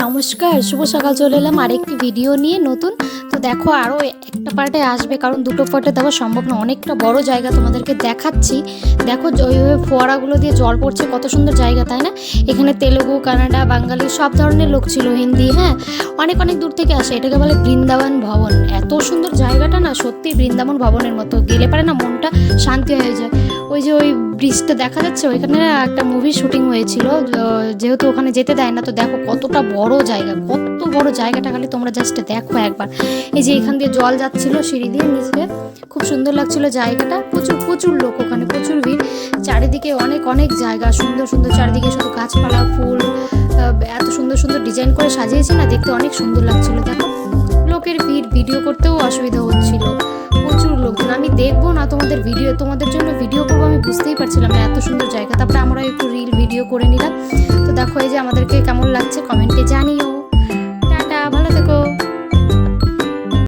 নমস্কার, শুভ সকাল। চলে এলাম আরেকটি ভিডিও নিয়ে নতুন। তো দেখো আরও একটা পার্টে আসবে, কারণ দুটো পার্টে দেওয়া সম্ভব না, অনেকটা বড় জায়গা তোমাদেরকে দেখাচ্ছি। দেখো ওইভাবে ফোয়ারাগুলো দিয়ে জল পড়ছে, কত সুন্দর জায়গা, তাই না? এখানে তেলেগু, কানাডা, বাঙালি সব ধরনের লোক ছিল, হিন্দি, হ্যাঁ, অনেক অনেক দূর থেকে আসে। এটাকে বলে বৃন্দাবন ভবন। এত সুন্দর জায়গাটা না, সত্যি বৃন্দাবন ভবনের মতো। গেলে পারে না মনটা শান্তি হয়ে যায়। ওই যে ওই ব্রিজটা দেখা যাচ্ছে, ওইখানে একটা মুভি শুটিং হয়েছিল, যেহেতু ওখানে যেতে দেয় না। তো দেখো কতটা বড় জায়গা, কত বড় জায়গাটা, খালি তোমরা জাস্ট দেখো একবার। এই যে এখান দিয়ে জল যাচ্ছিল সিঁড়ি দিয়ে নিচে, খুব সুন্দর লাগছিল জায়গাটা। প্রচুর প্রচুর লোক, ওখানে প্রচুর ভিড়। চারিদিকে অনেক অনেক জায়গা, সুন্দর সুন্দর, চারিদিকে শুধু গাছপালা, ফুল, এত সুন্দর সুন্দর ডিজাইন করে সাজিয়েছে না, দেখতে অনেক সুন্দর লাগছিল। দেখো লোকের ভিড়, ভিডিও করতেও অসুবিধা হচ্ছিল, প্রচুর লোকজন। আমি দেখবো না তোমাদের জন্য ভিডিও করবো, আমি বুঝতেই পারছিলাম না, এত সুন্দর জায়গা। তারপরে আমরা একটু রিল ভিডিও করে নিলাম। তো দেখো এই যে আমাদেরকে কেমন লাগছে কমেন্টে জানিও।